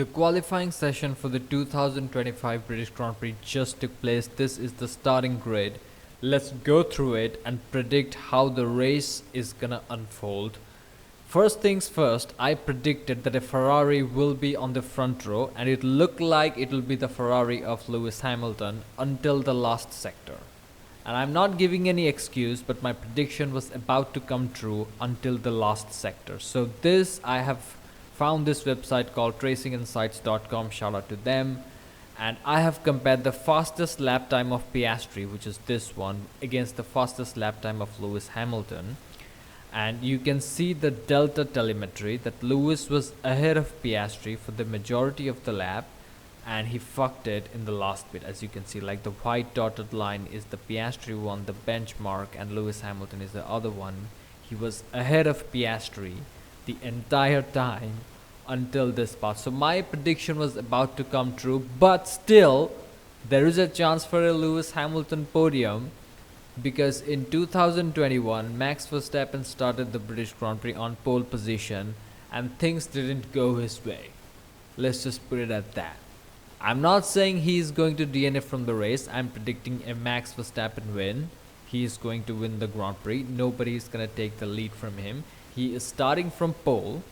The qualifying session for the 2025 British Grand Prix just took place. This is the starting grid. Let's go through it and predict how the race is gonna unfold. First things first, I predicted that a Ferrari will be on the front row, and it looked like it will be the Ferrari of Lewis Hamilton until the last sector. And I'm not giving any excuse, but my prediction was about to come true until the last sector. So this, I have found this website called tracinginsights.com, shout out to them, and I have compared the fastest lap time of Piastri, which is this one, against the fastest lap time of Lewis Hamilton. And you can see the delta telemetry that Lewis was ahead of Piastri for the majority of the lap, and he fucked it in the last bit. As you can see, like the white dotted line is the Piastri one, the benchmark, and Lewis Hamilton is the other one. He was ahead of Piastri the entire time until this part. So my prediction was about to come true, but still there is a chance for a Lewis Hamilton podium, because in 2021 Max Verstappen started the British Grand Prix on pole position and things didn't go his way. Let's just put it at that. I'm not saying he is going to DNF from the race. I'm predicting a Max Verstappen win. He is going to win the Grand Prix. Nobody is going to take the lead from him. He is starting from pole,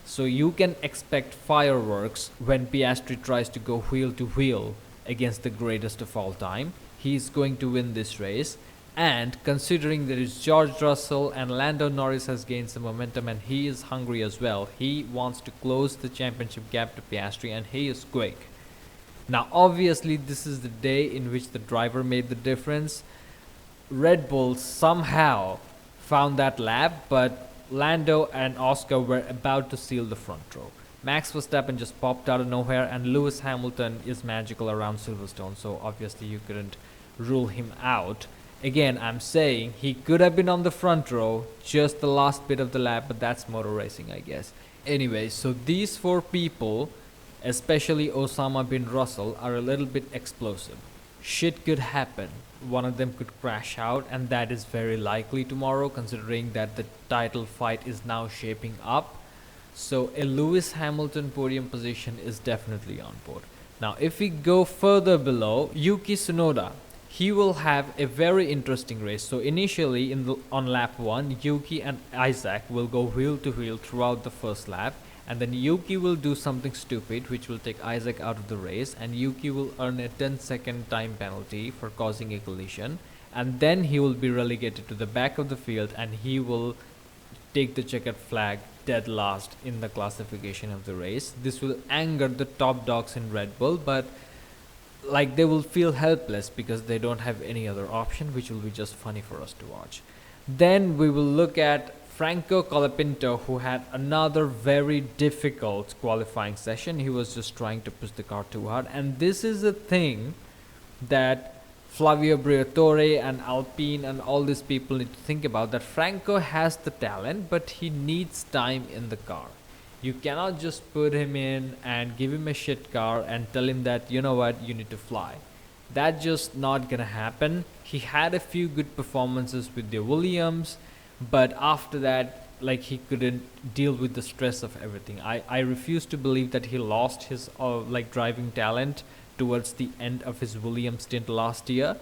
so you can expect fireworks when Piastri tries to go wheel to wheel against the greatest of all time. He is going to win this race. And considering there is George Russell and Lando Norris has gained some momentum and he is hungry as well, he wants to close the championship gap to Piastri, and he is quick. Now obviously this is the day in which the driver made the difference. Red Bull somehow found that lap, but Lando and Oscar were about to seal the front row. Max Verstappen just popped out of nowhere, and Lewis Hamilton is magical around Silverstone, so obviously you couldn't rule him out. Again, I'm saying he could have been on the front row, just the last bit of the lap, but that's motor racing, I guess. Anyway, so these four people, especially Osama bin Russell, are a little bit explosive. Shit could happen. One of them could crash out, and that is very likely tomorrow, considering that the title fight is now shaping up. So a Lewis Hamilton podium position is definitely on board. Now if we go further below, Yuki Tsunoda, he will have a very interesting race. So initially on lap 1, Yuki and Isaac will go wheel to wheel throughout the first lap, and then Yuki will do something stupid which will take Isaac out of the race, and Yuki will earn a 10-second time penalty for causing a collision, and then he will be relegated to the back of the field, and he will take the checkered flag dead last in the classification of the race. This will anger the top dogs in Red Bull, but like they will feel helpless because they don't have any other option, which will be just funny for us to watch. Then we will look at Franco Colapinto, who had another very difficult qualifying session. He was just trying to push the car too hard, and this is a thing that Flavio Briatore and Alpine and all these people need to think about, that Franco has the talent, but he needs time in the car. You cannot just put him in and give him a shit car and tell him that, you know what, you need to fly. That's just not gonna happen. He had a few good performances with the Williams, but after that, like, he couldn't deal with the stress of everything. I refuse to believe that he lost his driving talent towards the end of his Williams stint last year,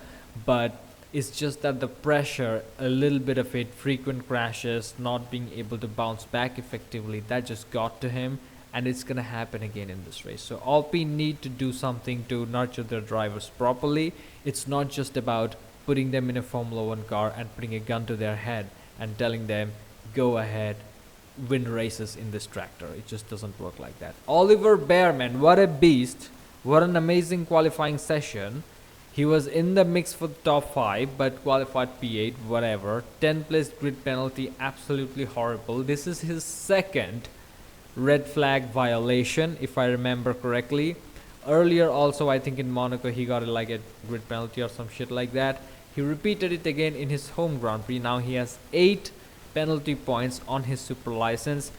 but it's just that the pressure, a little bit of it, frequent crashes, not being able to bounce back effectively, that just got to him, and it's gonna happen again in this race. So Alpine need to do something to nurture their drivers properly. It's not just about putting them in a Formula 1 car and putting a gun to their head and telling them, go ahead, win races in this tractor. It just doesn't work like that. Oliver Bearman, what a beast. What an amazing qualifying session. He was in the mix for the top 5, but qualified P8, whatever. 10th place grid penalty, absolutely horrible. This is his second red flag violation, if I remember correctly. Earlier also, I think in Monaco, he got like a grid penalty or some shit like that. He repeated it again in his home Grand Prix. Now he has 8 penalty points on his super license.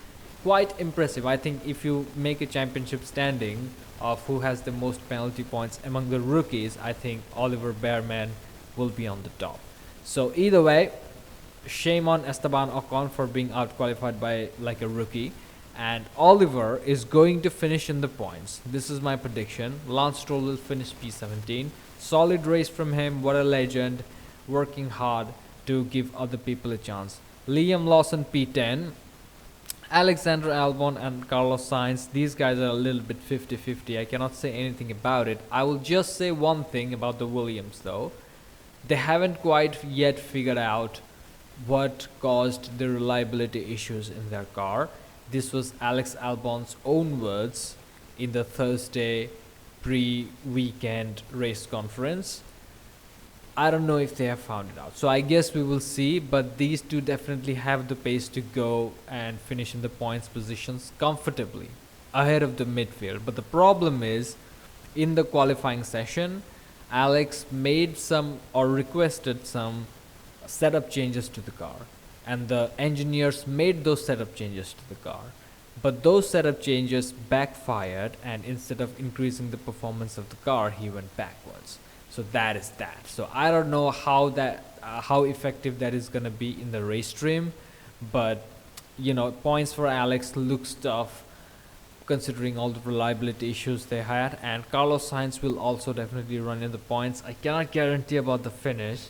Quite impressive. I think if you make a championship standing of who has the most penalty points among the rookies, I think Oliver Bearman will be on the top. So either way, shame on Esteban Ocon for being out qualified by like a rookie. and Oliver is going to finish in the points. This is my prediction. Lance Stroll will finish P17. Solid race from him. What a legend. Working hard to give other people a chance. Liam Lawson P10. Alexander Albon and Carlos Sainz, these guys are a little bit 50-50. I cannot say anything about it. I will just say one thing about the Williams though. They haven't quite yet figured out what caused the reliability issues in their car. This was Alex Albon's own words in the Thursday pre-weekend race conference. I don't know if they have found it out. So I guess we will see, but these two definitely have the pace to go and finish in the points positions comfortably ahead of the midfield. But the problem is, in the qualifying session, Alex made some or requested some setup changes to the car, and the engineers made those setup changes to the car. But those setup changes backfired, and instead of increasing the performance of the car, he went backwards. So that is that. So I don't know how effective that is gonna be in the race stream, but points for Alex looks tough considering all the reliability issues they had. And Carlos Sainz will also definitely run in the points. I cannot guarantee about the finish,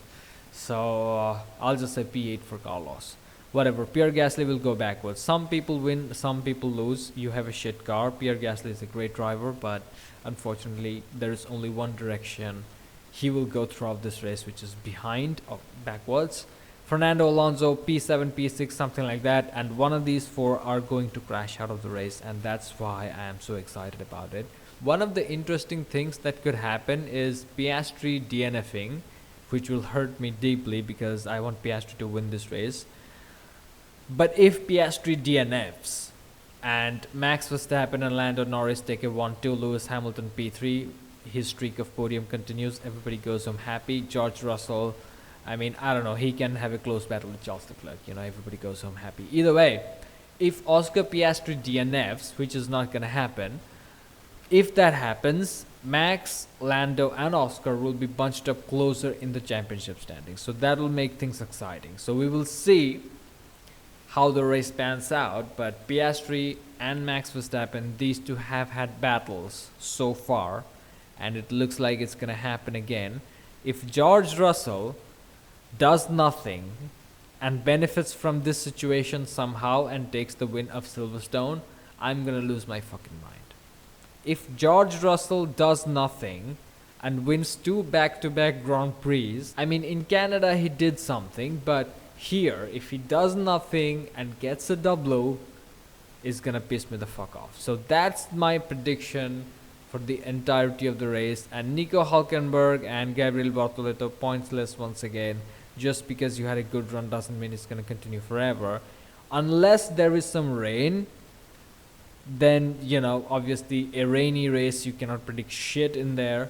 so I'll just say P8 for Carlos. Whatever, Pierre Gasly will go backwards. Some people win, some people lose. You have a shit car. Pierre Gasly is a great driver, but unfortunately there is only one direction he will go throughout this race, which is behind or backwards. Fernando Alonso, P7, P6, something like that, and one of these four are going to crash out of the race, and that's why I am so excited about it. One of the interesting things that could happen is Piastri DNFing, which will hurt me deeply because I want Piastri to win this race. But if Piastri DNFs and Max Verstappen and Lando Norris take a 1-2, Lewis Hamilton P3, his streak of podium continues, everybody goes home happy. George Russell, I don't know, he can have a close battle with Charles Leclerc, everybody goes home happy. Either way, if Oscar Piastri DNFs, which is not going to happen, if that happens, Max, Lando and Oscar will be bunched up closer in the championship standings. So that will make things exciting. So we will see how the race pans out, but Piastri and Max Verstappen, these two have had battles so far, and it looks like it's going to happen again. If George Russell does nothing and benefits from this situation somehow and takes the win of Silverstone, I'm going to lose my fucking mind. If George Russell does nothing and wins 2 back-to-back Grand Prix, in Canada he did something, but here, if he does nothing and gets a W, is gonna piss me the fuck off. So that's my prediction for the entirety of the race. And Nico Hulkenberg and Gabriel Bortoleto pointsless once again. Just because you had a good run doesn't mean it's gonna continue forever. Unless there is some rain, then obviously a rainy race, you cannot predict shit in there.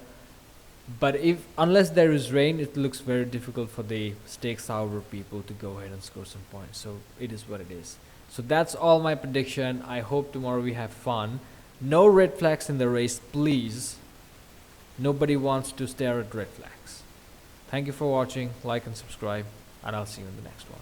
But unless there is rain, it looks very difficult for the stakes hour people to go ahead and score some points. So it is what it is. So that's all my prediction. I hope tomorrow we have fun. No red flags in the race, please. Nobody wants to stare at red flags. Thank you for watching. Like and subscribe, and I'll see you in the next one.